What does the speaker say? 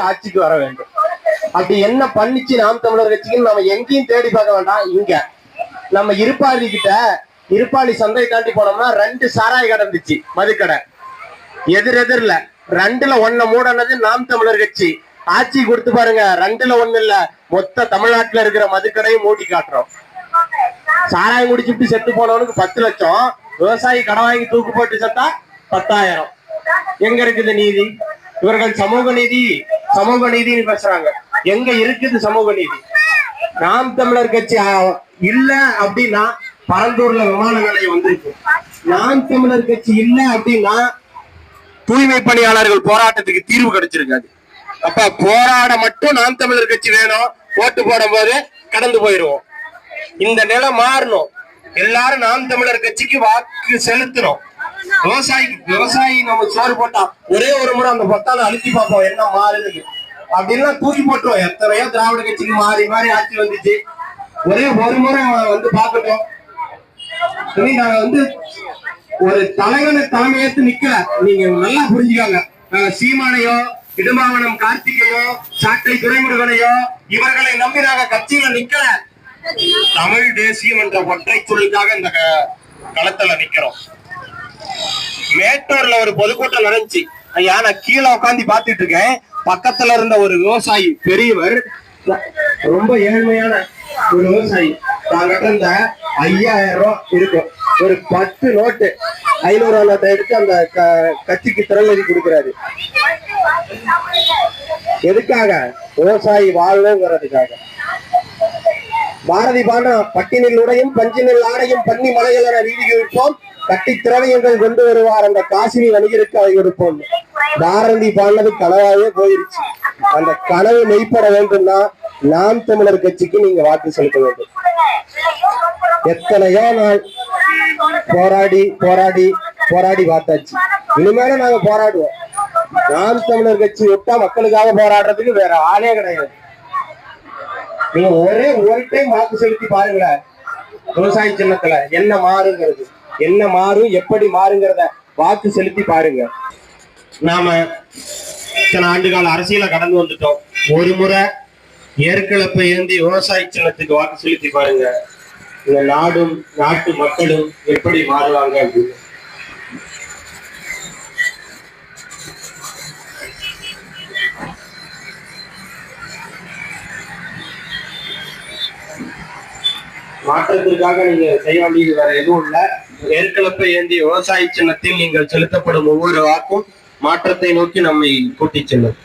ஆட்சிக்கு வர வேண்டும். அப்படி என்ன பண்ணிச்சு நாம் தமிழர் கட்சிக்கு நம்ம எங்கேயும் தேடி பார்க்க வேண்டாம். இங்க நம்ம இருப்பாளி கிட்ட, இருப்பாளி சந்தை தாண்டி போனோம்னா 2 சாராய் கடை இருந்துச்சு, மதுக்கடை. எதிரெதிரில் 2ல 1 மூடனது நாம் தமிழர் கட்சி. ஆட்சி கொடுத்து பாருங்க, 2ல 1 இல்ல, மொத்த தமிழ்நாட்டுல இருக்கிற மதுக்கடையும் மூடி காட்டுறோம். சாராயம் குடிச்சுட்டு செத்து போனவனுக்கு 10 லட்சம், விவசாயி கடன் வாங்கி தூக்கு போட்டு செத்தா 10,000. எங்க இருக்குது நீதி? இவர்கள் சமூக நீதி சமூக நீதினு பேசுறாங்க. எங்க இருக்குது சமூக நீதி? நாம் தமிழர் கட்சி இல்ல அப்படின்னா பரந்தூர்ல விமான நிலையம் வந்திருக்கு. நாம் தமிழர் கட்சி இல்ல அப்படின்னா தூய்மை பணியாளர்கள் போராட்டத்துக்கு தீர்வு கிடைச்சிருக்காது. அப்ப போராட மட்டும் நாம் தமிழர் கட்சி வேணும். ஓட்டு போடும் போது கடந்து போயிருவோம். இந்த நிலை மாறணும். எல்லாரும் நாம் தமிழர் கட்சிக்கு வாக்கு செலுத்தணும். விவசாயி நம்ம சோறு போட்டா ஒரே ஒரு முறை அந்த பொத்தான அழுத்தி பார்ப்போம் என்ன மாறுது அப்படின்னா தூக்கி போட்டுரும். எத்தனையோ திராவிட கட்சிக்கு மாறி மாறி ஆட்சி வந்துச்சு. ஒரே ஒரு முறை வந்து பார்க்கட்டும். நாங்க ஒரு தலைமையேற்று நிக்கல. நீங்க நல்லா புரிஞ்சுக்காங்க. சீமானையோ, இடுமாவனம் கார்த்திகையோ, சாட்டை துரைமுருகனையோ இவர்களை நம்பி நாங்க கட்சியில நிக்கல. தமிழ் தேசியம் என்ற ஒற்றை சொல்லுக்காக இந்த களத்துல நிக்கிறோம். மேட்டூர்ல ஒரு பொதுக்கூட்டம் நடந்துச்சு. ஐயா, நான் கீழே உட்காந்து பாத்துட்டு இருக்கேன். பக்கத்துல இருந்த ஒரு விவசாயி பெரியவர், ரொம்ப ஏழ்மையான ஒரு விவசாயி, நாங்கிட்ட இருந்த 5000 ரூபாய் இருக்கும், ஒரு 10 நோட்டு 500 ரூபாய் நோட்டை எடுத்து அந்த கட்சிக்கு திறன் எழுதி கொடுக்கிறாரு. எதுக்காக? விவசாயி வாழணுங்கிறதுக்காக. பாரதி பாண்டா பட்டினில் உடையும் பஞ்சினில் ஆடையும் பண்ணி மலைகளென வீதிக்கு விற்போம், கட்டி திரவியங்கள் கொண்டு வருவார் அந்த காசினி வணிகருக்கு அதை கொடுப்போம். பாரதி பாண்டது கனவாவே போயிருச்சு. அந்த கனவு மெய்ப்பட வேண்டும்னா நாம் தமிழர் கட்சிக்கு நீங்க வாக்கு செலுத்த வேண்டும். எத்தனையோ நாள் போராடி போராடி போராடி பார்த்தாச்சு. இனிமேல நாங்க போராடுவோம். நாம் தமிழர் கட்சி விட்டா மக்களுக்காக போராடுறதுக்கு வேற ஆளே கிடையாது. நீங்க ஒரே ஒரு டைம் வாக்கு செலுத்தி பாருங்களேன். விவசாய சின்னத்துல என்ன மாறுங்கிறது, என்ன மாறும், எப்படி மாறுங்கிறத வாக்கு செலுத்தி பாருங்க. நாம இத்தனை ஆண்டுகால அரசியல கடந்து வந்துட்டோம். ஒரு முறை ஏற்களப்பை ஏந்தி விவசாய சின்னத்துக்கு வாக்கு செலுத்தி பாருங்க. இந்த நாடும் நாட்டு மக்களும் எப்படி மாறுவாங்க அப்படின்னு. மாற்றத்திற்காக நீங்க செய்ய வேண்டியது வேற எதுவும் இல்ல. ஏற்களப்பை ஏந்தி விவசாய சின்னத்தில் நீங்கள் செலுத்தப்படும் ஒவ்வொரு வாக்கும் மாற்றத்தை நோக்கி நம்மை கூட்டிச் செல்லும்.